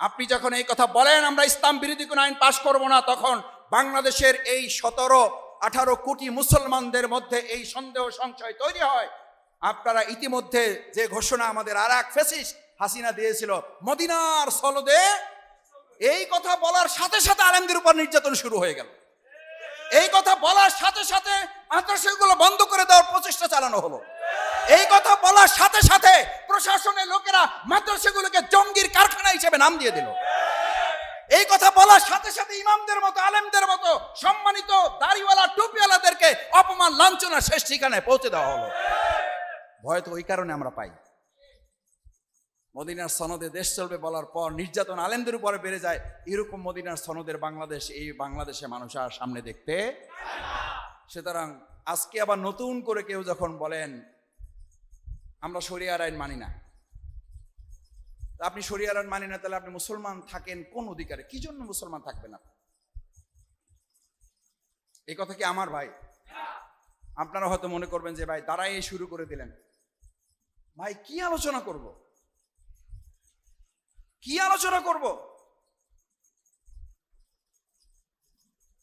আপনি যখন এই কথা বলেন আমরা ইসলাম বিরোধী কোনো আইন পাশ করব না, তখন বাংলাদেশের এই 17-18 কোটি মুসলমানদের মধ্যে এই সন্দেহ সংশয় তৈরি হয়। আপনারা ইতিমধ্যে যে ঘোষণা আমাদের আর এক ফ্যাসিস্ট হাসিনা দিয়েছিল, মদিনার সনদে, এই কথা বলার সাথে সাথে আলেমদের উপর নির্যাতন শুরু হয়ে গেল। এই কথা বলার সাথে সাথে মাদ্রাসাগুলো বন্ধ করে দেওয়ার প্রচেষ্টা চালানো হলো। এই কথা বলার সাথে সাথে প্রশাসনের লোকেরা মাদ্রাসাগুলোকে জঙ্গির কারখানা হিসেবে নাম দিয়ে দিল। এই কথা বলার সাথে সাথে ইমামদের মতো আলেমদের মতো সম্মানিত দাড়িওয়ালা টুপিওয়ালাদেরকে অপমান লাঞ্ছনা শেষ ঠিকানায় পৌঁছে দেওয়া হলো। ভয় তো ওই কারণে আমরা পাই। মদিনার সনদে দেশ চলবে বলার পর নির্যাতন আলেমদের উপরে বেড়ে যায়। এরকম মদিনার সনদের বাংলাদেশ, এই বাংলাদেশে মানুষ আর সামনে দেখতে। সুতরাং আজকে আবার নতুন করে কেউ যখন বলেন আমরা শরিয়ার আইন মানি না, আপনি শরিয়ার আইন মানি না, তাহলে আপনি মুসলমান থাকেন কোন অধিকারে? কি জন্য মুসলমান থাকবেন আপনি? এই কথা কি আমার ভাই? আপনারা হয়তো মনে করবেন যে ভাই দাঁড়াই শুরু করে দিলেন, ভাই কি আলোচনা করব, কি আলোচনা করব?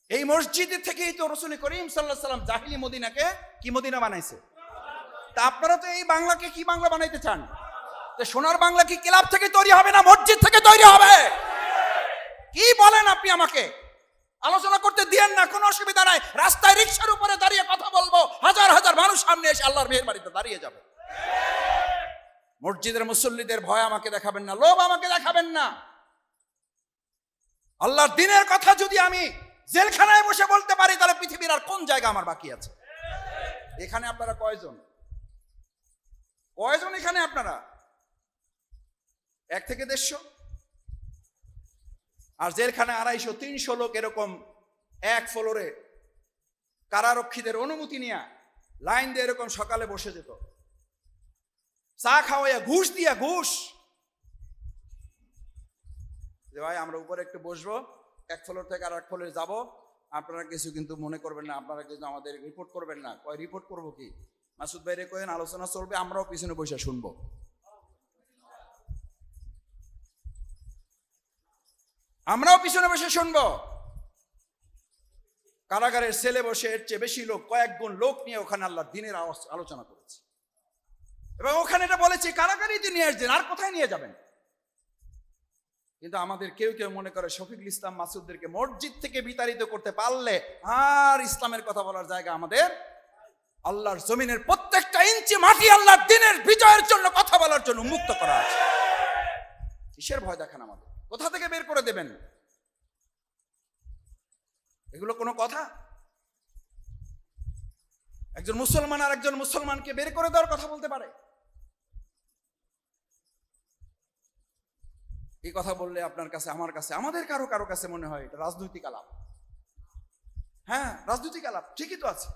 এই মসজিদের থেকেই তো রাসূল করিম সাল্লাল্লাহু আলাইহি ওয়াসাল্লাম জাহিলি মদিনাকে কি মদিনা বানাইছে। তা আপনারা তো এই বাংলাকে কি বাংলা বানাইতে চান? সোনার বাংলা কি ক্লাব থেকে তৈরি হবে না মসজিদ থেকে তৈরি হবে? কি বলেন আপনি? আমাকে আলোচনা করতে দিয়েন না, কোনো অসুবিধা নাই। রাস্তায় রিকশার উপরে দাঁড়িয়ে কথা বলবো, হাজার হাজার মানুষ সামনে এসে আল্লাহর মেহেরবাড়িতে দাঁড়িয়ে যাবে। মসজিদের মুসল্লিদের ভয় আমাকে দেখাবেন না, লোভ আমাকে দেখাবেন না। আল্লাহর দ্বীনের কথা যদি আমি জেলখানায় বসে বলতে পারি, তাহলে পৃথিবীর আর কোন জায়গা আমার বাকি আছে? এখানে আপনারা কয়জন? কয়জন এখানে আপনারা? 1 থেকে 150, আর জেলখানায় 250-300 লোক এরকম এক ফ্লোরে কারারক্ষীদের অনুমতি নিয়ে লাইন দিয়ে এরকম সকালে বসে যেত, চা খাওয়াইয়া ঘুষ দিয়া, ঘুষ যে ভাই আমরা উপরে একটু বসবো, এক ফ্লোর থেকে আর এক ফ্লোরে যাবো, আপনারা কিছু কিন্তু মনে করবেন না, আপনারা কিন্তু আমাদের রিপোর্ট করবেন না। কয় রিপোর্ট করবো কি? মাসুদ ভাইরে কয়েন আলোচনা চলবে, আমরাও পিছনে বসে শুনবো। আমরাও পিছনে বসে শুনবো। কারাগারের সেলে বসে এর চেয়ে বেশি লোক, কয়েক গুণ লোক নিয়ে ওখানে আল্লাহর দ্বীনের আলোচনা করেছে। এবং ওখানে এটা বলেছি কারাগারই তো নিয়ে আসছেন, আর কোথায় নিয়ে যাবেন? কিন্তু আমাদের কেউ কেউ মনে করে শফিকুল ইসলাম মাসুদদেরকে মসজিদ থেকে বিতাড়িত করতে পারলে আর ইসলামের কথা বলার জায়গা আমাদের। আল্লাহর জমিনের প্রত্যেকটা ইঞ্চি মাটি আল্লাহর দ্বীনের বিজয়ের জন্য কথা বলার জন্য মুক্ত করা আছে। কিসের ভয় দেখান আমাদের? কোথা থেকে বের করে দেবেন? এগুলো কোনো কথা? একজন মুসলমান আর একজন মুসলমানকে বের করে দেওয়ার কথা বলতে পারে? এই কথা বললে আপনার কাছে, আমার কাছে, আমাদের কারো কারো কাছে মনে হয় এটা রাজনৈতিক আলাপ। হ্যাঁ, রাজনৈতিক আলাপ ঠিকই তো আছে।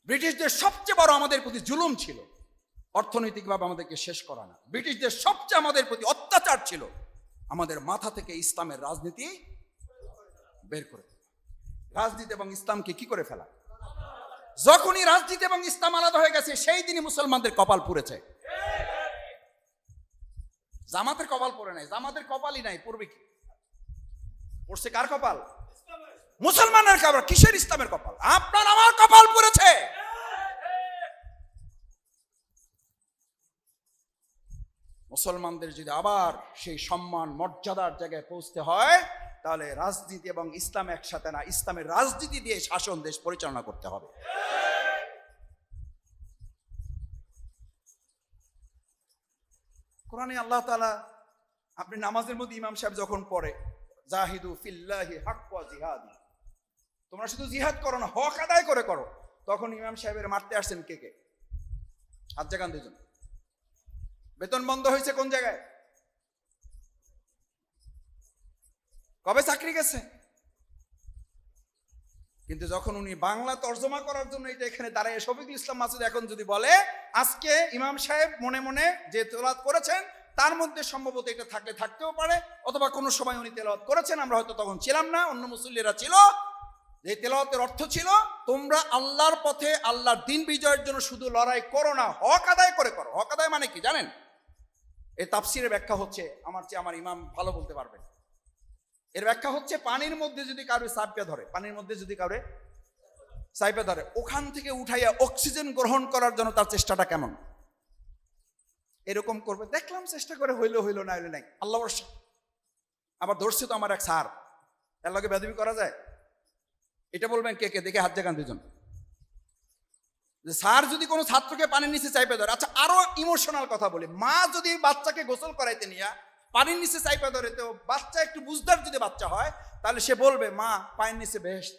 ব্রিটিশদের সবচেয়ে বড় আমাদের প্রতি জুলুম ছিল অর্থনৈতিকভাবে আমাদেরকে শেষ করা না। ব্রিটিশদের সবচেয়ে আমাদের প্রতি অত্যাচার ছিল আমাদের মাথা থেকে ইসলামের রাজনীতি বের করে দেওয়া। রাজনীতি এবং ইসলামকে কি করে ফেলা? যখনই রাজনীতি এবং ইসলাম আলাদা হয়ে গেছে, সেই দিনই মুসলমানদের কপাল পুড়েছে। জামাতের কপাল পড়ে নাই, জামাতের কপালই নাই, পড়বে কি? পড়ছে কার কপাল? মুসলমানের কপাল। কিসের ইসলামের কপাল? আপনার আমার কপাল পড়েছে। মুসলমানদের যদি আবার সেই সম্মান মর্যাদার জায়গায় পৌঁছতে হয়, তাহলে রাজনীতি এবং ইসলাম একসাথে না, ইসলামের রাজনীতি দিয়ে শাসন দেশ পরিচালনা করতে হবে। কোরআনে আল্লাহ তাআলা, আপনি নামাজের মধ্যে ইমাম সাহেব যখন পড়ে জাহিদু ফিল্লাহি হাক্কা জিহাদি, তোমরা শুধু জিহাদ করো না, হক আদায় করে করো, তখন ইমাম সাহেবের মারতে আসছেন কে কে? হাত জাগান দুজন। বেতন বন্ধ হয়েছে কোন জায়গায়? কবে চাকরি গেছে? কিন্তু যখন উনি বাংলা তর্জমা করার জন্য এটা এখানে দাঁড়ায়, শফিকুল ইসলাম মাসুদ এখন যদি বলে আজকে ইমাম সাহেব মনে মনে যে তেলাওয়াত করেছেন তার মধ্যে সম্ভবত এটা থাকলে থাকতেও পারে, অথবা কোনো সময় উনি তেলাওয়াত করেছেন, আমরা হয়তো তখন ছিলাম না, অন্য মুসল্লিরা ছিল, যে তেলাওয়াতের অর্থ ছিল তোমরা আল্লাহর পথে আল্লাহর দ্বীন বিজয়ের জন্য শুধু লড়াই করো না, হক আদায় করে করো। হক আদায় মানে কি জানেন? এই তাফসিরের ব্যাখ্যা হচ্ছে, আমার ইমাম ভালো বলতে পারবেন। এর ব্যাখ্যা হচ্ছে পানির মধ্যে যদি কারো চাপে ধরে, পানির মধ্যে যদি কারো চাপে ধরে, ওখান থেকে উঠাইয়া অক্সিজেন গ্রহণ করার জন্য তার চেষ্টাটা কেমন এরকম করবে। দেখলাম চেষ্টা করে, হইলো হইলো, না হইলো নাই, আল্লাহ বর্ষা। আবার ধরছে তো আমার এক স্যার, এর লগে বেদবি করা যায়? এটা বলবেন কে কে, দেখে হাত জাগান দুজন। যে স্যার যদি কোনো ছাত্রকে পানির নিচে চাইপে ধরে, আচ্ছা আরো ইমোশনাল কথা বলি, মা যদি বাচ্চাকে গোসল করাইতে নিয়ে পানির নিচে চাইপে ধরে, তো বাচ্চা একটু বুঝদার যদি বাচ্চা হয়, তাহলে সে বলবে মা পানির নিচে বেহেশত,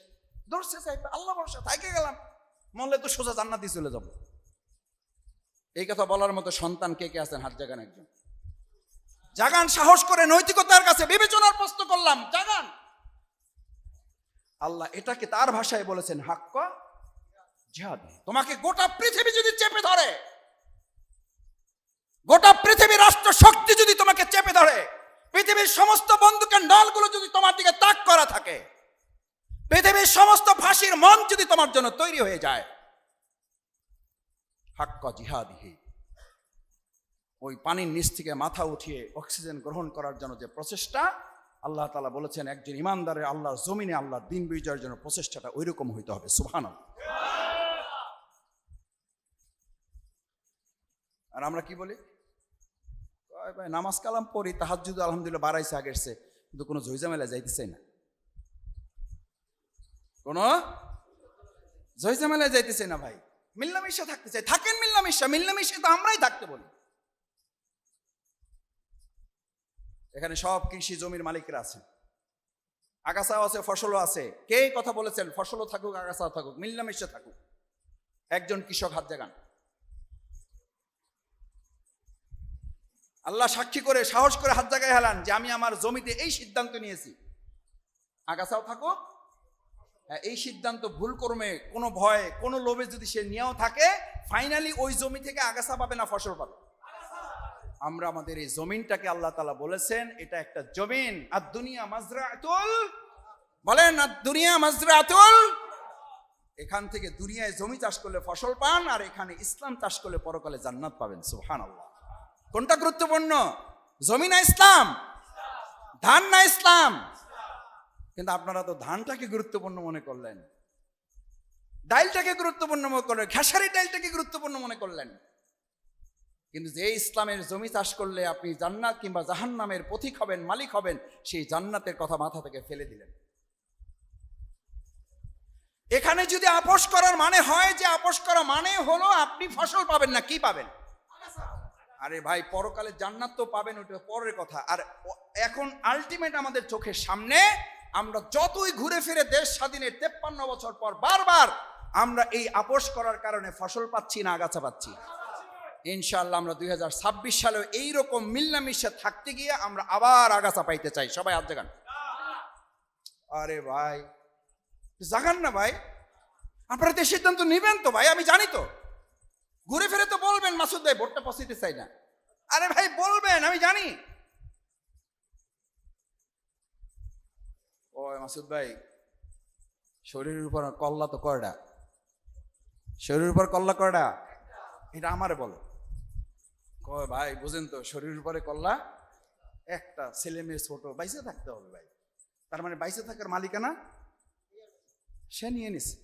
ধরছে চাইপে, আল্লাহ ভরসা, থাইকে গেলাম, মরলে তো সোজা জান্নাতে চলে যাব। এই কথা বলার মতো সন্তান কে কে আছেন? হাত জাগান একজন। জাগান, সাহস করে, নৈতিকতার কাছে বিবেচনার প্রশ্ন করলাম, জাগান। আল্লাহ এটাকে তার ভাষায় বলেছেন হাক্কা জিহাদ। তোমাকে গোটা পৃথিবী যদি চেপে ধরে, গোটা পৃথিবী রাষ্ট্র শক্তি যদি তোমাকে চেপে ধরে, পৃথিবীর সমস্ত বন্দুকের নলগুলো যদি তোমার দিকে তাক করা থাকে, পৃথিবীর সমস্ত ফাঁসির মন যদি তোমার জন্য তৈরি হয়ে যায়, হাক্কা জিহাদিহি, ওই পানির নিচ থেকে মাথা উঠিয়ে অক্সিজেন গ্রহণ করার জন্য যে প্রচেষ্টা, আল্লাহ তাআলা বলেছেন একজন ইমানদারের আল্লাহর জমিনে আল্লাহর দিন বিজয়ের জন্য প্রচেষ্টাটা ওইরকম হইতে হবে। সুবহানাল্লাহ। আর আমরা কি বলি? ভাই নামাজ কালাম পড়ি, তাহাজ্জুদ আলহামদুলিল্লাহ বাড়াইছে আগের চেয়ে, কিন্তু কোনো ঝইঝামেলা যাইতেছে না, কোনো ঝইঝামেলা যাইতেছে না। ভাই মিল্লামিশা থাকতে চাই, থাকেন মিল্লামিশা, মিল্লামিশা তো আমরাই থাকতে বলি। এখানে সব কৃষি জমির মালিকরা আছে, আগাছাও আছে, ফসলও আছে। কে কথা বলেছেন ফসলও থাকুক আগাছাও থাকুক, মিল্লামিশা থাকুক? একজন কৃষক হাত জাগান। আল্লাহ সাক্ষী করে সাহস করে হাত জায়গায় হেলান যে আমি আমার জমিতে এই সিদ্ধান্ত নিয়েছি, আগাছাও থাকুক। এই সিদ্ধান্ত ভুল কর্মে, কোনো ভয়, কোনো লোভে যদি সে নিয়েও থাকে, ফাইনালি ওই জমি থেকে আগাছা পাবে না ফসল পাবে? আমরা আমাদের এই জমিনটাকে আল্লাহ তাআলা বলেছেন এটা একটা জমিন, আর দুনিয়া মাজরাতুল, বলেন আর দুনিয়া মাজরাতুল, এখান থেকে দুনিয়ায় জমি চাষ করলে ফসল পান, আর এখানে ইসলাম চাষ করলে পরকালে জান্নাত পাবেন। সুবহানাল্লাহ। কোনটা গুরুত্বপূর্ণ? জমি না ইসলাম? ধান না ইসলাম? কিন্তু আপনারা তো ধানটাকে গুরুত্বপূর্ণ মনে করলেন, ডাইলটাকে গুরুত্বপূর্ণ মনে করলেন, খেসারি ডাইলটাকে গুরুত্বপূর্ণ মনে করলেন। কিন্তু যে ইসলামের জমি চাষ করলে আপনি জান্নাত কিংবা জাহান্নামের পথিক হবেন, মালিক হবেন, সেই জান্নাতের কথা মাথা থেকে ফেলে দিলেন। এখানে যদি আপোষ করার মানে হয় যে আপোষ করা মানে হলো আপনি ফসল পাবেন না, কি পাবেন? আরে ভাই পরকালে জান্নাত তো পাবেন, ওটা পরের কথা। আর এখন আলটিমেট আমাদের চোখের সামনে, আমরা যতই ঘুরে ফিরে দেশ স্বাধীনের 53 বছর পর বারবার আমরা এই আপোষ করার কারণে ফসল পাচ্ছি না আগাছা পাচ্ছি। ইনশাআল্লাহ আমরা 2026 সালে এইরকম মিল্লামিশা থাকতে গিয়ে আমরা আবার আগাছা পাইতে চাই। সবাই হাত জাগান। আরে ভাই জাগান না ভাই, আপনারা তো সিদ্ধান্ত নেবেন তো ভাই, আমি জানি তো। ঘুরে ফিরে তো বলবেন মাসুদ ভাই ভোটটা পৌঁছাইতে চাই না। আরে ভাই বলবেন, আমি জানি। ও মাসুদ ভাই শরীরের উপর কল্লা তো কয়টা? শরীরের উপর কল্লা কয়টা? এটা আমারে বলো। কয় ভাই বুঝেন তো, শরীরের উপরে কল্লা একটা, ছেলে মেয়ে ছোট, বাইসে থাকতে হবে ভাই। তার মানে বাইসে থাকার মালিকানা সে নিয়ে নিছে,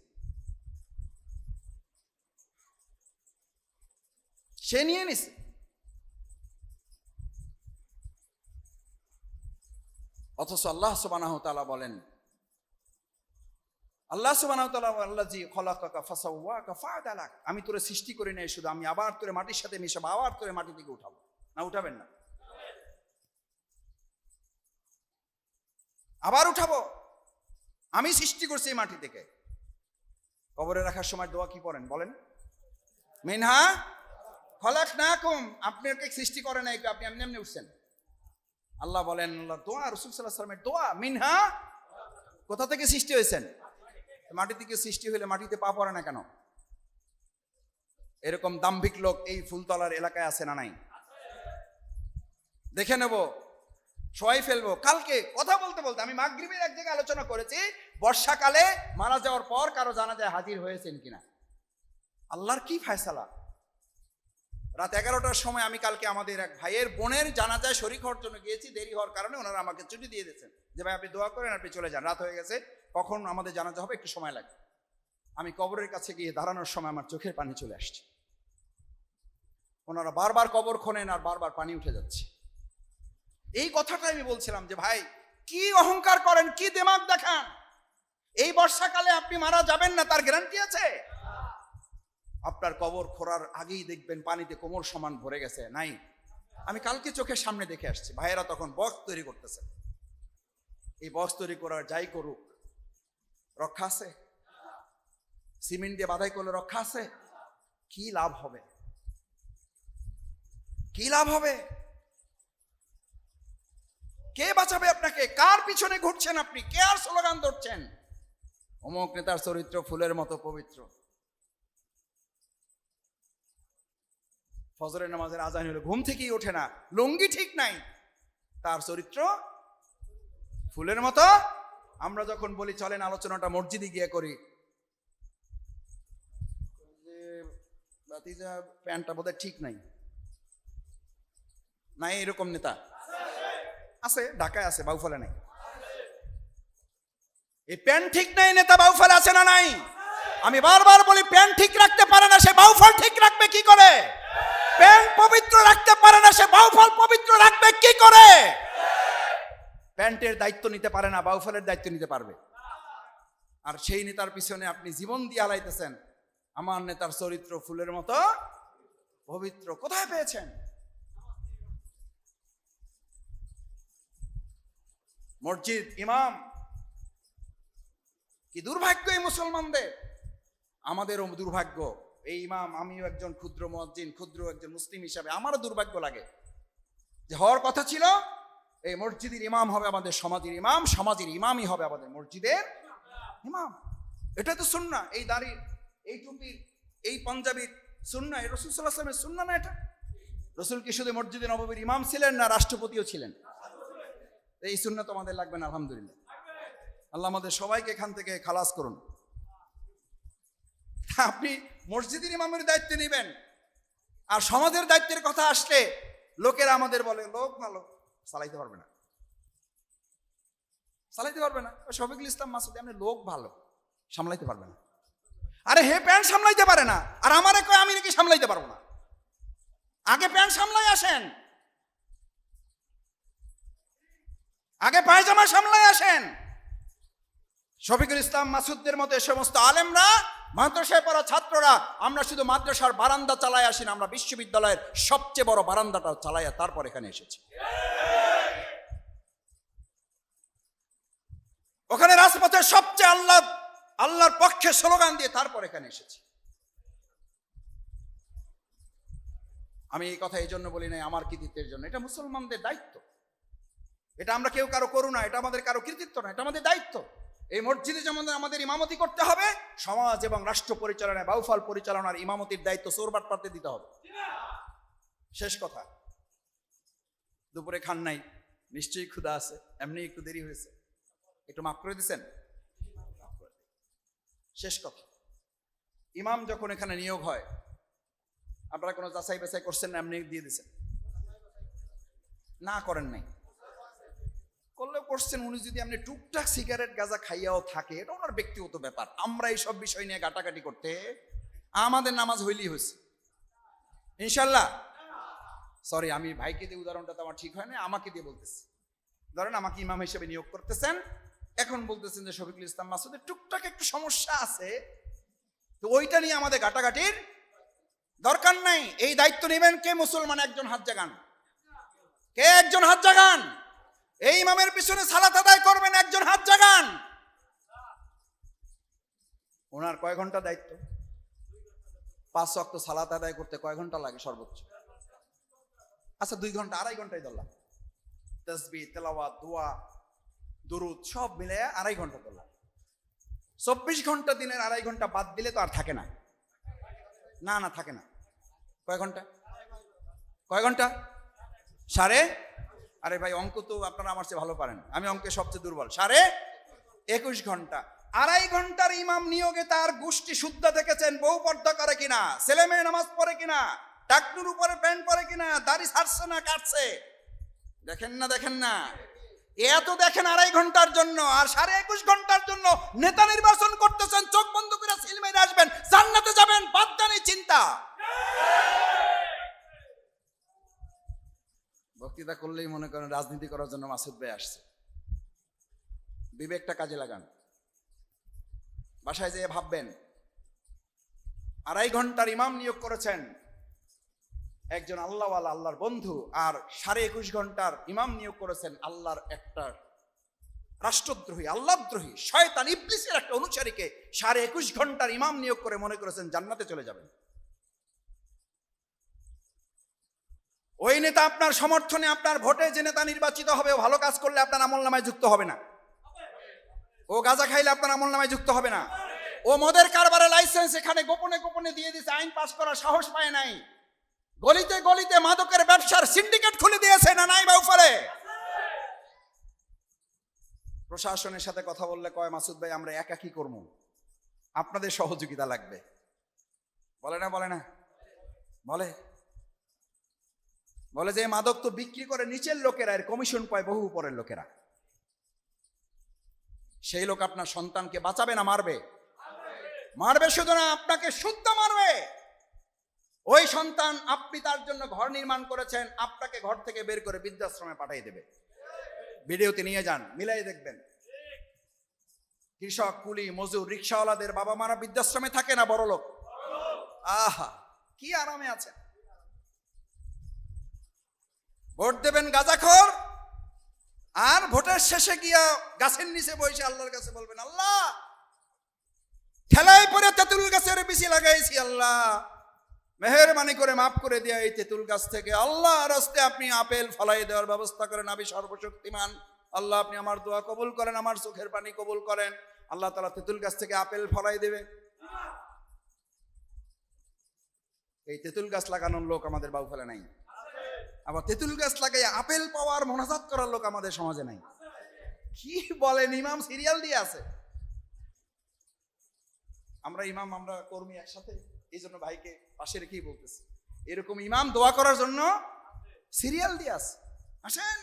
সে নিয়ে নিছে। অথচ আল্লাহ সুবহানাহু ওয়া তাআলা বলেন, আল্লাহ সুবহানাহু ওয়া তাআলা আল্লাযী খলাকাকা ফাসাওয়াকা ফাআদালাক, আমি তোরে সৃষ্টি করি নাই শুধু, আমি আবার তোরে মাটির সাথে মিশাবো, আবার তোরে মাটি থেকে উঠাবো। না উঠাবেন না? আবার উঠাবো। আমি সৃষ্টি করছি এই মাটি থেকে। কবরে রাখার সময় দোয়া কি পড়েন বলেন? মিনহা খলাকনাকুম, আপনাকে সৃষ্টি করে নাই, আপনি এমনি এমনি উঠছেন। আল্লাহ বলেন, আল্লাহ দোয়া, রাসূল সাল্লাল্লাহু আলাইহি ওয়াসাল্লামের দোয়া, মিনহা, কোথা থেকে সৃষ্টি হয়েছেন? মাটি থেকে সৃষ্টি হলে মাটিতে পা পড়ে না কেন? এরকম দাম্ভিক লোক এই ফুলতলার এলাকায় আছে না নাই? দেখে নেব, শোয়াই ফেলবো। কালকে কথা বলতে বলতে আমি মাগরিবের এক জায়গায় আলোচনা করেছি, বর্ষাকালে মারা যাওয়ার পর কারো জানাজায় হাজির হয়েছেন কিনা। আল্লাহর কি ফয়সালা! রাত 11টার সময় আমি কালকে আমাদের এক ভাইয়ের বোনের জানাজায় শরীক হওয়ার জন্য গিয়েছি, দেরি হওয়ার কারণে ওনারা আমাকে ছুটি দিয়ে দিয়েছেন যে ভাই আপনি দোয়া করেন, আপনি চলে যান, রাত হয়ে গেছে, কখন আমাদের জানাজা হবে একটু সময় লাগবে। আমি কবরের কাছে গিয়ে দাঁড়ানোর সময় আমার চোখের পানি চলে আসছে। ওনারা বারবার কবর খোনেন আর বারবার পানি উঠে যাচ্ছে। এই কথাটাই আমি বলছিলাম যে ভাই কি অহংকার করেন, কি দিমাগ দেখান। এই বর্ষাকালে আপনি মারা যাবেন না তার গ্যারান্টি আছে? আপনার কবর খোঁড়ার আগেই দেখবেন পানিতে কোমর সমান ভরে গেছে, নাই। আমি কালকে চোখের সামনে দেখে আসছি, ভাইয়েরা তখন বক্স তৈরি করতেছে। এই বক্স তৈরি করার যাই করুক, রক্ষা আছে? সিমেন্ট দিয়ে বাধাই করলে রক্ষা আছে? কি লাভ হবে? কি লাভ হবে? কে বাঁচাবে আপনাকে? কার পিছনে ঘুরছেন আপনি? কে আর স্লোগান ধরছেন অমুক নেতার চরিত্র ফুলের মতো পবিত্র? ফজরের নামাজের আজান হলো ঘুম থেকেই ওঠে না, লুঙ্গি ঠিক নাই, তার চরিত্র ফুলের মতো। আমরা যখন বলি চলেন আলোচনাটা মসজিদে গিয়ে করি, যে প্যান্টটা বোধহয় ঠিক নাই, নাই এরকম নেতা আছে, ঢাকায় আছে, বাউফলে নাই। এই প্যান্ট ঠিক নাই নেতা বাউফলে আছে না নাই? আমি বারবার বলি প্যান্ট ঠিক রাখতে পারে না সে বাউফল ঠিক রাখবে কি করে? প্যান্ট পবিত্র রাখতে পারে না সে বাউফল পবিত্র রাখবে কি করে? প্যান্টের দায়িত্ব নিতে পারে না, বাউফলের দায়িত্ব নিতে পারবে? আর সেই নেতার পিছনে আপনি জীবন দিয়ে হালাইতেছেন। আমার নেতার চরিত্র ফুলের মতো পবিত্র, কোথায় পেয়েছেন? মসজিদ, ইমাম, কি দুর্ভাগ্য এই মুসলমানদের। আমাদেরও দুর্ভাগ্য। এই ইমাম, আমিও একজন ক্ষুদ্র মুয়াজ্জিন, ক্ষুদ্র একজন মুসলিম হিসাবে আমারও দুর্ভাগ্য লাগে যে হওয়ার কথা ছিল এই মসজিদের ইমাম হবে আমাদের সমাজের ইমাম, সমাজের ইমামই হবে আমাদের মসজিদের ইমাম। এটা তো সুন্নাহ। এই দাড়ির, এই টুপির, এই পাঞ্জাবির সুন্নাহ, এই রাসূল সাল্লাল্লাহু আলাইহি ওয়াসাল্লামের সুন্নাহ না এটা? রাসূল কি শুধু মসজিদে নববীর ইমাম ছিলেন না রাষ্ট্রপতিও ছিলেন? এই সুন্নাহ তো আমাদের লাগবে না, আলহামদুলিল্লাহ। আল্লাহ আমাদের সবাইকে এখান থেকে খালাস করুন। আপনি মসজিদের ইমামের দায়িত্ব নেবেন, আর সমাজের দায়িত্বের কথা আসলে লোকেরা আমাদের বলে লোক ভালো, চালাইতে পারবে না, চালাইতে পারবে না। শফিকুল ইসলাম মাসুদ আপনি লোক ভালো, সামলাইতে পারবে না। আরে হে প্যান্ট সামলাইতে পারে না, আর আমারে কয় আমি নাকি সামলাইতে পারবো না। আগে প্যান্ট সামলাই আসেন, আগে পায়জামা সামলাই আসেন। শফিকুল ইসলাম মাসুদদের মতো সমস্ত আলেমরা, মাদ্রাসায় পড়া ছাত্ররা, আমরা শুধু মাদ্রাসার বারান্দা চালায় আসি না, আমরা বিশ্ববিদ্যালয়ের সবচেয়ে বড় বারান্দাটা চালাইয়া তারপর এখানে এসেছি। ওখানে রাজপথের সবচেয়ে আল্লাহর পক্ষে স্লোগান দিয়ে তারপর এখানে এসেছি। আমি এই কথা এই জন্য বলি নাই আমার কৃতিত্বের জন্য, এটা মুসলমানদের দায়িত্ব। এটা আমরা কেউ কারো করু না, এটা আমাদের কারো কৃতিত্ব না, এটা আমাদের দায়িত্ব। এই মসজিদে যেমন আমাদের ইমামতি করতে হবে, সমাজ এবং রাষ্ট্র পরিচালনায় বাউফল পরিচালনার ইমামতির দায়িত্ব চোরবাট পাতে দিতে হবে। শেষ কথা, দুপুরে খান নাই, নিশ্চয়ই ক্ষুধা আছে, এমনি একটু দেরি হয়েছে, একটু মাফ করে দিচ্ছেন। শেষ কথা, ইমাম যখন এখানে নিয়োগ হয় আপনারা কোনো যাচাই বাছাই করছেন না, এমনি দিয়ে দিচ্ছেন? না করেন নাই, করলেও করছেন। উনি যদি আপনি টুকটাক সিগারেট গাঁজা খাইয়াও থাকে, এটা ওনার ব্যক্তিগত ব্যাপার। আমরা এইসব বিষয় নিয়ে ঘাটাঘাটি করতে আমাদের নামাজ হইলেই হয়েছে ইনশাল্লাহ। সরি, আমি ভাইকে দিয়ে উদাহরণটা তো আমার ঠিক হয় না, আমাকে দিয়ে বলতেছি। ধরেন আমাকে ইমাম হিসেবে নিয়োগ করতেছেন, এখন বলতেছেন যে শফিকুল ইসলাম মাসুদের টুকটাক একটু সমস্যা আছে, তো ওইটা নিয়ে আমাদের ঘাটাঘাটির দরকার নাই। এই দায়িত্ব নেবেন কে? মুসলমান একজন হাত জাগান, কে একজন হাত জাগান। এই ইমামের পিছনে সালাত আদায় করবেন, একজন হাত জাগান। ওনার কয় ঘন্টা দায়িত্ব? 5 ওয়াক্ত সালাত আদায় করতে কয় ঘন্টা লাগে সর্বোচ্চ? আচ্ছা 2 ঘন্টা, 2.5 ঘন্টাই ধরলাম। তাসবিহ, তেলাওয়াত, দোয়া, দুরুদ সব মিলে 2.5 ঘন্টা ধরলাম। 24 ঘন্টা দিনের 2.5 ঘন্টা বাদ দিলে তো আর থাকে না। না না, থাকে না। কয় ঘন্টা? কয় ঘন্টা? সাড়ে। আরে ভাই, অঙ্ক তো আপনারা আমার চেয়ে ভালো পারেন, আমি অঙ্কে সবচেয়ে দুর্বল। 21 ঘন্টা। 2.5 ঘন্টার ইমাম নিয়োগে তার গোষ্ঠী শুদ্ধ দেখেছেন, বউ পর্দা করে কিনা, ছেলে মেয়ে নামাজ পড়ে কিনা, টাকনুর উপরে প্যান্ট পরে কিনা, দাড়ি ছাড়ছে না কাটছে, দেখেন না এত দেখেন 2.5 ঘন্টার জন্য, আর 21.5 ঘন্টার জন্য নেতা নির্বাচন করতেছেন, চোখ বন্ধ করে সিল মেরে আসবেন, জান্নাতে যাবেন, বাদ দেন এই চিন্তা। বক্তৃতা করলেই মনে করেন রাজনীতি করার জন্য মাসুদ ভাই আসছে। বিবেকটা কাজে লাগান, বাসায় যেয়ে ভাববেন। 2.5 ঘন্টার ইমাম নিয়োগ করেছেন একজন আল্লাহওয়ালা, আল্লাহর বন্ধু, আর 21.5 ঘন্টার ইমাম নিয়োগ করেছেন আল্লাহর একটা রাষ্ট্রদ্রোহী, আল্লাহদ্রোহী, শয়তান ইবলিসের একটা অনুসারীকে 21.5 ঘন্টার ইমাম নিয়োগ করে মনে করেছেন জান্নাতে চলে যাবেন। ওই নেতা আপনার সমর্থনে, আপনার ভোটে যে নেতা নির্বাচিত হবে, ও ভালো কাজ করলে আপনার আমলনামায় যুক্ত হবে না, ও গাঁজা খাইলে আপনার আমলনামায় যুক্ত হবে না, ও মদের কারবারে লাইসেন্স এখানে গোপনে গোপনে দিয়ে দিয়েছে, আইন পাস করার সাহস পায় নাই, গলিতে গলিতে মাদকের ব্যবসার সিন্ডিকেট খুলে দিয়েছে না নাই বা উপরে। প্রশাসনের সাথে কথা বললে কয় মাসুদ ভাই আমরা একা কি করবো, আপনাদের সহযোগিতা লাগবে। বলে না বলে যে মাদক তো বিক্রি করে নিচের লোকেরা, এর কমিশন পায় বহু উপরের লোকেরা। সেই লোক আপনার সন্তানকে বাঁচাবে না মারবে? মারবে, শুধু না আপনাকে শুদ্ধ মারবে। ওই সন্তান আপনি তার জন্য ঘর নির্মাণ করেছেন, আপনাকে ঘর থেকে বের করে বৃদ্ধাশ্রমে পাঠিয়ে দেবে। ভিডিওতে নিয়ে যান, মিলাই দেখবেন। কৃষক, কুলি, মজুর, রিক্সাওয়ালাদের বাবা মারা বৃদ্ধাশ্রমে থাকে না বড় লোক? আহা, কি আরামে আছে। ভোট দেবেন গাঁজাখোর, আর ভোটের শেষে গিয়া গাছের নিচে বসে আল্লাহর কাছে বলবেন, আল্লাহ ঠেলায় পরে তেঁতুল গাছের বিচি লাগাইছি, আল্লাহ মেহেরবানি করে মাফ করে দিয়া এই তেঁতুল গাছ থেকে আল্লাহ রাস্তে আপনি আপেল ফলাই দেওয়ার ব্যবস্থা করেন। আমি সর্বশক্তিমান আল্লাহ, আপনি আমার দোয়া কবুল করেন, আমার চোখের পানি কবুল করেন। আল্লাহ তাআলা তেঁতুল গাছ থেকে আপেল ফলাই দেবে। এই তেঁতুল গাছ লাগানোর লোক আমাদের বাউফলে নাই। আবার তেঁতুল গাছ লাগাই আপেল পাওয়ার মোনাজাত করার লোক আমাদের সমাজে নাই। কি বলেন, ইমাম সিরিয়াল দিয়ে আছে। আমরা ইমাম, আমরা কর্মী একসাথে, এই জন্য ভাইকে পাশে রেখেই বলতেছি, এরকম ইমাম দোয়া করার জন্য সিরিয়াল দিয়ে আছে। আসেন,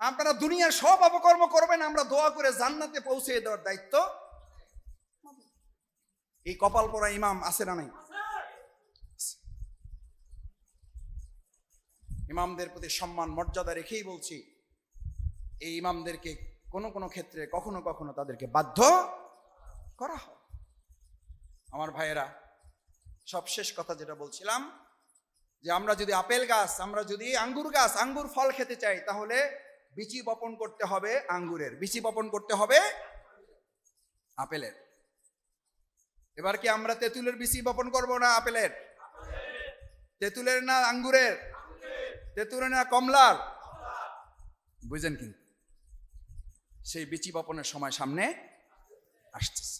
আপনারা দুনিয়ার সব অপকর্ম করবেন, আমরা দোয়া করে জান্নাতে পৌঁছে দেওয়ার দায়িত্ব। এই কপাল পরা ইমাম আছে না নাই? ইমামদের প্রতি সম্মান মর্যাদা রেখেই বলছি, এই ইমামদেরকে কোনো কোনো ক্ষেত্রে কখনো কখনো তাদেরকে বাধ্য করা হয়। আমার ভাইয়েরা, সব শেষ কথা যেটা বলছিলাম, যে আমরা যদি আপেল গাছ, আমরা যদি আঙ্গুর গাছ, আঙ্গুর ফল খেতে চাই, তাহলে বিচি বপন করতে হবে আঙ্গুরের, বিচি বপন করতে হবে আপেলের। এবার কি আমরা তেঁতুলের বিচি বপন করব না আপেলের? তেঁতুলের না আঙ্গুরের? তেঁতুলের না কমলার? বুঝেন কিন্তু সেই বিচি বপনের সময় সামনে আসতেছে।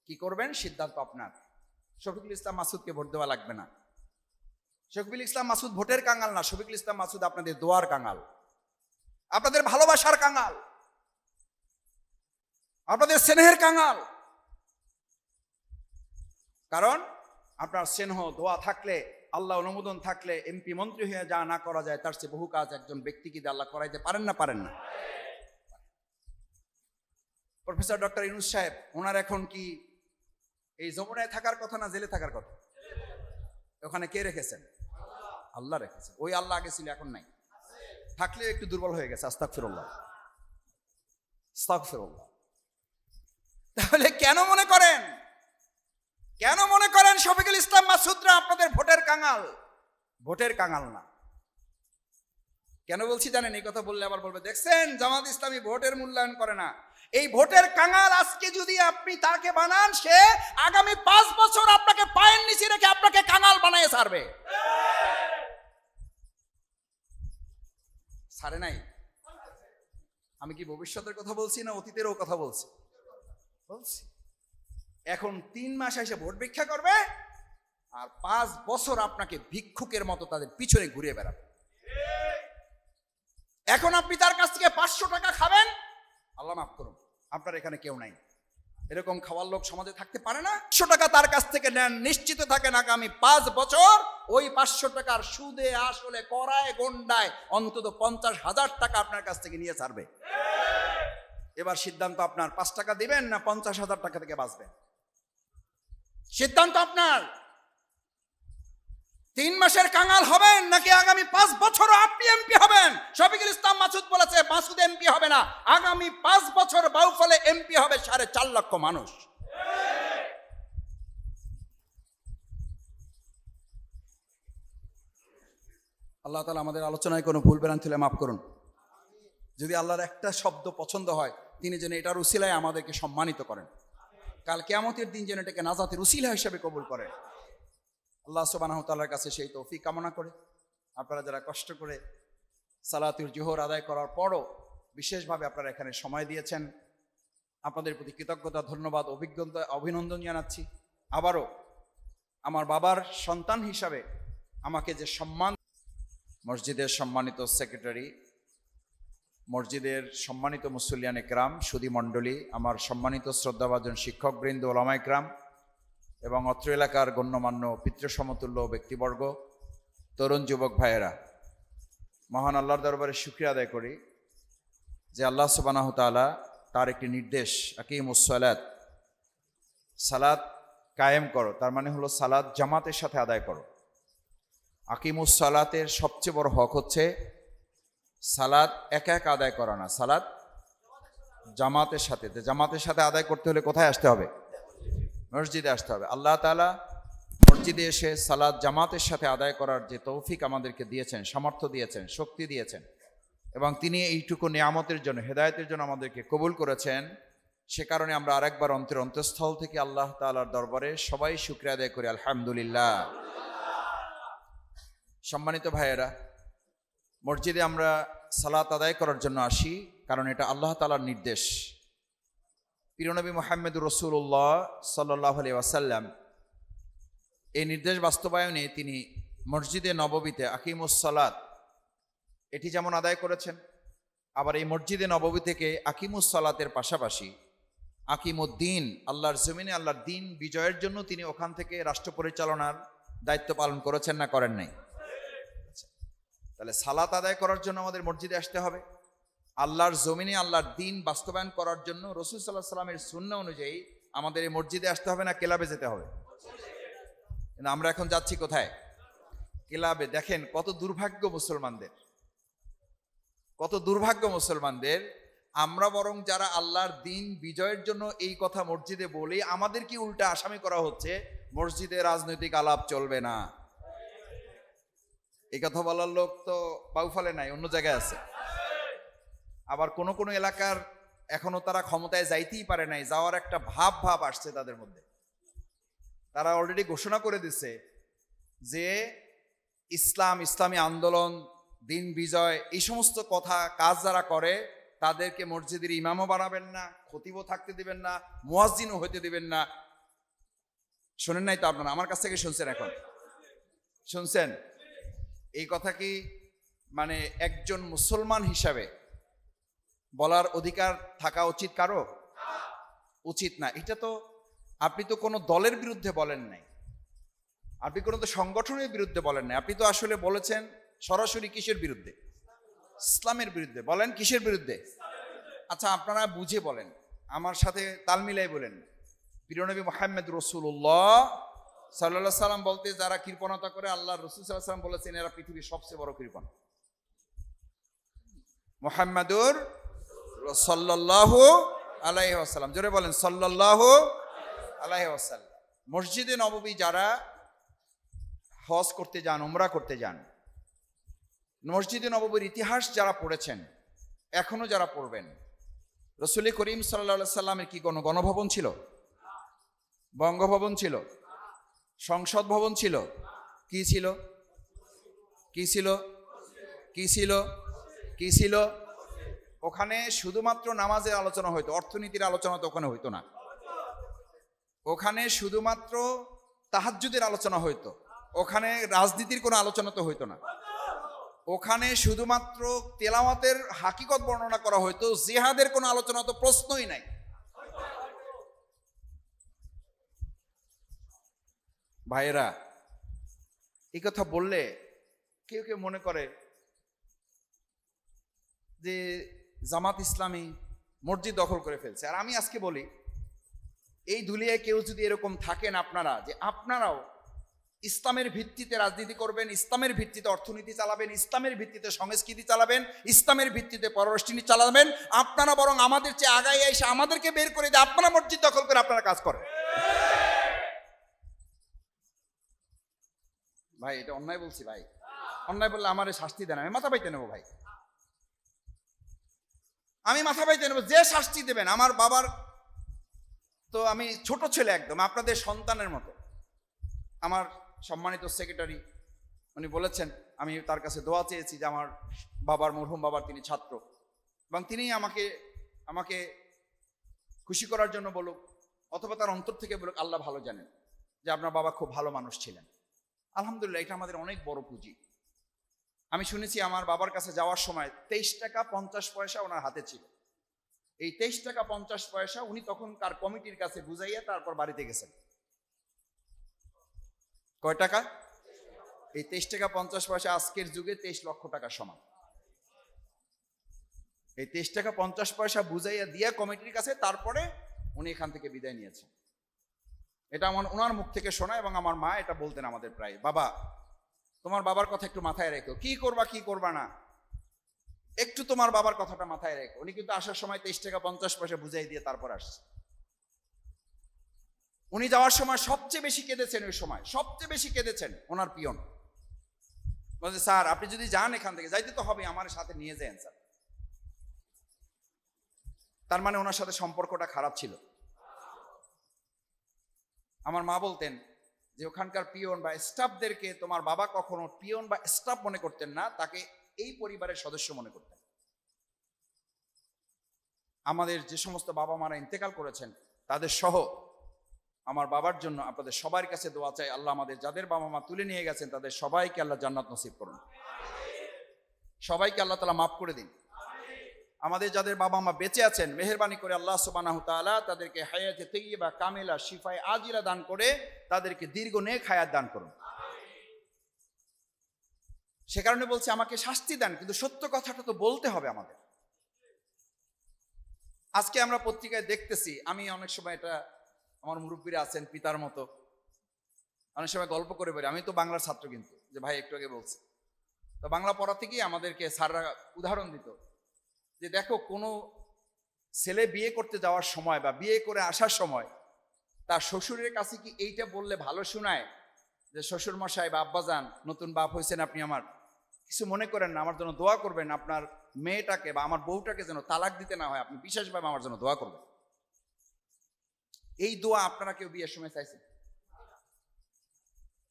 কি করবেন সিদ্ধান্ত আপনার। শফিকুল ইসলাম মাসুদকে ভোট দেওয়া লাগবে না। শফিকুল ইসলাম মাসুদ ভোটের কাঙাল না, শফিকুল ইসলাম মাসুদ আপনাদের দোয়ার কাঙাল, আপনাদের ভালোবাসার কাঙাল, আপনাদের স্নেহের কাঙাল। কারণ আপনার স্নেহ দোয়া থাকলে, আল্লাহ অনুমোদন থাকলে, এমপি মন্ত্রী হয়ে যা না করা যায় তার চেয়ে বহু কাজ একজন ব্যক্তিকে দিয়ে আল্লাহ করাইতে পারেন না? পারেন না? প্রফেসর ডক্টর ইউনূস সাহেব, ওনার এখন কি এই যমুনায় থাকার কথা না জেলে থাকার কথা? ওখানে কে রেখেছেন? আল্লাহ রেখেছেন। ওই আল্লাহ আগে ছিল, এখন নাই। থাকলে একটু দুর্বল হয়ে গেছে। আস্তাগফিরুল্লাহ, আস্তাগফিরুল্লাহ। তাহলে কেন মনে করেন শফিকুল ইসলাম মাসুদরা আপনাদের ভোটের কাঙাল? ভোটের কাঙাল না। কেন বলছি জানেন? এই কথা বললে আবার বলবে দেখছেন জামাত ইসলামী ভোটের মূল্যায়ন করে না। এই ভোটের কাঙাল আজকে যদি আপনি তাকে বানান, সে আগামী 5 বছর আপনাকে পায়ের নিচে রেখে আপনাকে কাঙাল বানিয়ে ছাড়বে। ছাড়ে নাই? আমি কি ভবিষ্যতের কথা বলছি না অতীতেরও কথা বলছি? এখন 3 মাস এসে ভোট ভিক্ষা করবে, আর 5 বছর আপনাকে ভিক্ষুকের মতো তাদের পিছনে ঘুরিয়ে বেড়াবে। এখন আপনি তার কাছ থেকে 500 টাকা খাবেন, আল্লাহ মাফ করুন, আপনার এখানে কেউ নাই, এরকম খাওয়ার লোক সমাজে থাকতে পারে না। 100 টাকা তার কাছ থেকে নেন, নিশ্চিত থাকেন আগামী 5 বছর ওই 500 টাকার সুদে আসলে করায় গন্ডায় অন্তত 50,000 টাকা আপনার কাছ থেকে নিয়ে ছাড়বে। এবার সিদ্ধান্ত আপনার, 5 টাকা দিবেন না 50,000 টাকা থেকে বাঁচবেন, সিদ্ধান্ত আপনার। 3 মাসের কাঙাল হবেন নাকি আগামী 5 বছরও আপনি এমপি হবেন? শফিকুল ইসলাম মাসুদ বলেছে মাসুদ এমপি হবে না, আগামী 5 বছর বাউফলে এমপি হবে 4.5 লক্ষ মানুষ। আল্লাহ তাআলা আমাদের আলোচনায় কোনো ভুল ভ্রান্তি হলে মাফ করুন। যদি আল্লাহর একটা শব্দ পছন্দ হয়, তিনি যেন এটার উসিলায় আমাদেরকে সম্মানিত করেন, কাল কিয়ামতের দিন যেন এটাকে নাজাতের উসিলা হিসেবে কবুল করেন। আল্লাহ সুবহানাহু ওয়া তাআলার কাছে সেই তৌফিক কামনা করে আপনারা যারা কষ্ট করে সালাতুল জোহর আদায় করার পরও বিশেষভাবে আপনারা এখানে সময় দিয়েছেন, আপনাদের প্রতি কৃতজ্ঞতা, ধন্যবাদ, অভিনন্দন জানাচ্ছি। আবারও আমার বাবার সন্তান হিসাবে আমাকে যে সম্মান, মসজিদের সম্মানিত সেক্রেটারি, মসজিদের সম্মানিত মুসল্লিয়ান একরাম, সুধী মণ্ডলী, আমার সম্মানিত শ্রদ্ধাভাজন শিক্ষকবৃন্দ, ওলামা একরাম এবং অত্র এলাকার গণ্যমান্য পিতৃসমতুল্য ব্যক্তিবর্গ, তরুণ যুবক ভাইয়েরা, মহান আল্লাহর দরবারে শুকরিয়া আদায় করি যে আল্লাহ সুবহানাহু ওয়া তাআলা তার একটি নির্দেশ, আকিমুস সালাত, সালাত কায়েম করো, তার মানে হলো সালাত জামাতের সাথে আদায় করো। আকিমুস সালাতের সবচেয়ে বড় হক হচ্ছে সালাত একা একা আদায় করা না, সালাত জামাতের সাথে। জামাতের সাথে আদায় করতে হলে কোথায় আসতে হবে? মসজিদে আসতে হবে। আল্লাহ তাআলা মসজিদে এসে সালাত জামাতের সাথে আদায় করার যে তৌফিক আমাদেরকে দিয়েছেন, সামর্থ্য দিয়েছেন, শক্তি দিয়েছেন, এবং তিনি এইটুকু নিয়ামতের জন্য, হেদায়েতের জন্য আমাদেরকে কবুল করেছেন, সে কারণে আমরা আরেকবার অন্তঃস্থল থেকে আল্লাহ তাআলার দরবারে সবাই শুকরিয়া আদায় করি, আলহামদুলিল্লাহ। সম্মানিত ভাইয়েরা, মসজিদে আমরা সালাত আদায় করার জন্য আসি কারণ এটা আল্লাহ তাআলার নির্দেশ। প্রিয় নবী মুহাম্মদুর রাসূলুল্লাহ সাল্লাল্লাহু আলাইহি ওয়াসাল্লাম এই নির্দেশ বাস্তবায়নে তিনি মসজিদে নববীতে আকিমুস সালাত এটি যেমন আদায় করেছেন, আবার এই মসজিদে নববী থেকে আকিমুস সালাতের পাশাপাশি আকিমুদ্দিন, আল্লাহর জমিনে আল্লাহর দিন বিজয়ের জন্য তিনি ওখান থেকে রাষ্ট্র পরিচালনার দায়িত্ব পালন করেছেন না করেন নাই? তাহলে সালাত আদায় করার জন্য আমাদের মসজিদে আসতে হবে, আল্লাহর জমিনে আল্লাহর দিন বাস্তবায়ন করার জন্য রাসূল সাল্লাল্লাহু আলাইহি ওয়াসাল্লামের সুন্নাহ অনুযায়ী আমাদের এই মসজিদে আসতে হবে না ক্লাবে যেতে হবে? কিন্তু আমরা এখন যাচ্ছি কোথায়? ক্লাবে। দেখেন কত দুর্ভাগ্য মুসলমানদের, কত দুর্ভাগ্য মুসলমানদের। আমরা বরং যারা আল্লাহর দিন বিজয়ের জন্য এই কথা মসজিদে বলি, আমাদের কি উল্টা আসামি করা হচ্ছে মসজিদে রাজনৈতিক আলাপ চলবে না। এই কথা বলার লোক তো বাউফলে নাই, অন্য জায়গায় আছে। আবার কোন কোন এলাকার এখনো তারা ক্ষমতায় যাইতেই পারে নাই, যাওয়ার একটা ভাব আসছে তাদের মধ্যে। তারা অলরেডি ঘোষণা করে দিছে যে ইসলাম, ইসলামী আন্দোলন, দিন বিজয়, এই সমস্ত কথা কাজ যারা করে তাদেরকে মসজিদের ইমামও বানাবেন না, খতিবও থাকতে দিবেন না, মুয়াজ্জিনও হইতে দিবেন না। শোনেন নাই তো আপনারা? আমার কাছ থেকে শুনছেন, এখন শুনছেন। এই কথা কি মানে একজন মুসলমান হিসাবে বলার অধিকার থাকা উচিত কারো? উচিত না। এটা তো আপনি তো কোনো দলের বিরুদ্ধে বলেন নাই, আপনি কোনো তো সংগঠনের বিরুদ্ধে বলেন নাই, আপনি তো আসলে বলেছেন সরাসরি কিসের বিরুদ্ধে? ইসলামের বিরুদ্ধে। বলেন কিসের বিরুদ্ধে? আচ্ছা আপনারা বুঝে বলেন, আমার সাথে তাল মিলাই বলেন। প্রিয় নবী মুহাম্মদ রাসূলুল্লাহ সাল্লাল্লাহু আলাইহি সাল্লাম বলতে যারা কৃপণতা করে, আল্লাহর রাসূল সাল্লাল্লাহু আলাইহি সাল্লাম বলেছেন এরা পৃথিবীর সবচেয়ে বড় কৃপণ। মুহাম্মাদুর সাল্লাল্লাহু আলাইহি ওয়াসাল্লাম, জোরে বলেন সাল্লাল্লাহু আলাইহি ওয়াসাল্লাম। মসজিদে নববী যারা হজ করতে যান, উমরা করতে যান, মসজিদে নববীর ইতিহাস যারা পড়েছেন, এখনো যারা পড়বেন, রাসূল করিম সাল্লাল্লাহু আলাইহি সাল্লামের কি কোনো গণভবন ছিল? বঙ্গভবন ছিল? সংসদ ভবন ছিল? কি ছিল? কি ছিল? কি ছিল? কি ছিল? ওখানে শুধুমাত্র নামাজের আলোচনা হইতো, অর্থনীতির আলোচনা তো ওখানে হইতো না। ওখানে শুধুমাত্র তাহাজ্জুদের আলোচনা হইতো, ওখানে রাজনীতির কোনো আলোচনা তো হইতো না। ওখানে শুধুমাত্র তেলাওয়াতের হাকিকত বর্ণনা করা হইতো, জিহাদের কোনো আলোচনা তো প্রশ্নই নাই। ভাইয়েরা, এই কথা বললে কেউ কেউ মনে করে যে জামাত ইসলামী মসজিদ দখল করে ফেলছে। আর আমি আজকে বলি, এই দুলিয়ায় কেউ যদি এরকম থাকেন আপনারা, যে আপনারাও ইসলামের ভিত্তিতে রাজনীতি করবেন, ইসলামের ভিত্তিতে অর্থনীতি চালাবেন, ইসলামের ভিত্তিতে সংস্কৃতি চালাবেন, ইসলামের ভিত্তিতে পররাষ্ট্রনীতি চালাবেন, আপনারা বরং আমাদের চেয়ে আগায় এসে আমাদেরকে বের করে দিয়ে আপনারা মসজিদ দখল করে আপনারা কাজ করেন। ভাই এটা অন্যায় বলছি ভাই, অন্যায় বললে আমার শাস্তি দেন, আমি মাথা পাইতে নেবো ভাই, আমি মাথা পাইতে নেবো। যে শাস্তি দেবেন, আমার বাবার তো আমি ছোট ছেলে একদম, আপনাদের সন্তানের মতো। আমার সম্মানিত সেক্রেটারি উনি বলেছেন, আমি তার কাছে দোয়া চেয়েছি যে আমার বাবার, মরহুম বাবার তিনি ছাত্র, এবং তিনি আমাকে খুশি করার জন্য বলুক অথবা তার অন্তর থেকে বলুক, আল্লাহ ভালো জানেন যে আপনার বাবা খুব ভালো মানুষ ছিলেন। আলহামদুলিল্লাহ, এটা আমাদের অনেক বড় পুঁজি। আমি শুনেছি আমার বাবার কাছে যাওয়ার সময় 23 টাকা 50 পয়সা ওনার হাতে ছিল। এই 23 টাকা 50 পয়সা উনি তখনকার কমিটির কাছে বুঝাইয়া তারপর বাড়িতে গেছেন। কয় টাকা? এই 23 টাকা 50 পয়সা আজকের যুগে 23 লক্ষ টাকার সমান। এই 23 টাকা 50 পয়সা বুঝাইয়া দিয়া কমিটির কাছে তারপরে উনি এখান থেকে বিদায় নিয়েছেন। এটা ওনার মুখ থেকে শোনা, এবং আমার মা এটা বলতেন আমাদের প্রায়, বাবা তোমার বাবার কথা একটু মাথায় রেখো, কি করবা কি করবা না একটু তোমার বাবার কথাটা মাথায় রেখো। উনি কিন্তু আসার সময় 23 টাকা 50 পয়সা বুঝাই দিয়ে তারপর আসছে। উনি যাওয়ার সময় সবচেয়ে বেশি কেঁদেছেন, ওই সময় সবচেয়ে বেশি কেঁদেছেন ওনার পিয়ন। বলছে, স্যার আপনি যদি যান এখান থেকে, যাইতে তো হবে, আমার সাথে নিয়ে যান স্যার। তার মানে ওনার সাথে সম্পর্কটা খারাপ ছিল। আমার মা বলতেন যে ওখানকার পিয়ন বা স্টাফদেরকে তোমার বাবা কখনো পিয়ন বা স্টাফ মনে করতেন না, তাকে এই পরিবারের সদস্য মনে করতেন। আমাদের যে সমস্ত বাবা মারা ইন্তেকাল করেছেন তাদের সহ আমার বাবার জন্য আপনাদের সবার কাছে দোয়া চাই, আল্লাহ আমাদের যাদের বাবা মা তুলে নিয়ে গেছেন তাদের সবাইকে আল্লাহ জান্নাত নসিব করুন, সবাইকে আল্লাহ তাআলা মাফ করে দিন। আমাদের যাদের বাবা মা বেঁচে আছেন, মেহেরবানি করে আল্লাহ সুবহানাহু তাআলা তাদেরকে হায়াতে তাইয়্যিবা কামিলা শিফায়ে আজিলা দান করে তাদেরকে দীর্ঘ নেক হায়াত দান করুন। সে কারণে বলছি, আমাকে শাস্তি দেন, কিন্তু সত্য কথাটা তো বলতে হবে আমাদের। আজকে আমরা পত্রিকায় দেখতেছি, আমি অনেক সময় এটা, আমার মুরব্বীরা আছেন পিতার মতো, অনেক সময় গল্প করে বলি, আমি তো বাংলার ছাত্র, কিন্তু যে ভাই একটু আগে বলছি, তো বাংলা পড়া থেকেই আমাদেরকে স্যাররা উদাহরণ দিত যে দেখো, কোনো ছেলে বিয়ে করতে যাওয়ার সময় বা বিয়ে করে আসার সময় তার শ্বশুরের কাছে কি এইটা বললে ভালো শোনায় যে শ্বশুর মশাই বা আব্বাজান, নতুন বাপ হয়েছেন আপনি, আমার কিছু মনে করেন না, আমার জন্য দোয়া করবেন, আপনার মেয়েটাকে বা আমার বউটাকে যেন তালাক দিতে না হয়, আপনি বিশেষভাবে আমার জন্য দোয়া করবেন। এই দোয়া আপনারা কেউ বিয়ের সময় চাইছেন?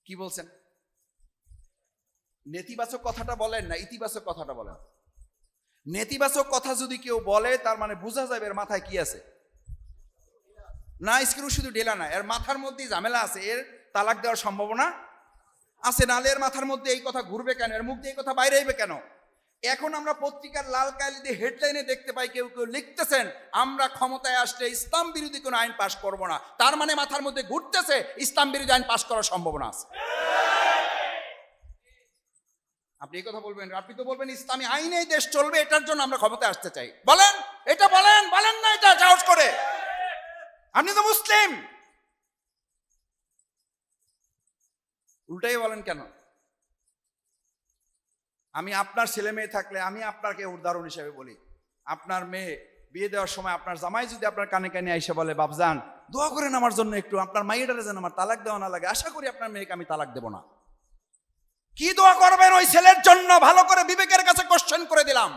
কি বলছেন? নেতিবাচক কথাটা বলেন না, ইতিবাচক কথাটা বলেন। নেতিবাচক কথা যদি কেউ বলে তার মানে বোঝা যাবে এর মাথায় কি আছে। না, স্ক্রু শুধু ঢেলা না, এর মাথার মধ্যে ঝামেলা আছে, এর তালাক দেওয়ার সম্ভাবনা আছে। নালে এর মাথার মধ্যে এই কথা ঘুরবে কেন, এর মুখ দিয়ে এই কথা বাইরে আইবে কেন? এখন আমরা পত্রিকার লাল কালি দিয়ে হেডলাইনে দেখতে পাই কেউ কেউ লিখতেছেন, আমরা ক্ষমতায় আসলে ইসলাম বিরোধী কোনো আইন পাশ করব না। তার মানে মাথার মধ্যে ঘুরতেছে ইসলাম বিরোধী আইন পাশ করার সম্ভাবনা আছে। আপনি এই কথা বলবেন, আপনি তো বলবেন ইসলামী আইনেই দেশ চলবে, এটার জন্য আমরা ক্ষমতায় আসতে চাই। বলেন এটা, বলেন না এটা সাহস করে। আপনি তো মুসলিম, উল্টাই বলেন কেন? আমি আপনার ছেলে মেয়ে থাকলে আমি আপনাকে উদাহরণ হিসেবে বলি, আপনার মেয়ে বিয়ে দেওয়ার সময় আপনার জামাই যদি আপনার কানে কানে এসে বলে, বাপজান দোয়া করেন আমার জন্য একটু, আপনার মাইয়েটারে যেন আমার তালাক দেওয়া না লাগে, আশা করি আপনার মেয়েকে আমি তালাক দেব না। কি দোয়া করবেন ওই ছেলের জন্য? ভালো করে বিবেকের কাছে কোশ্চেন করে দিলাম।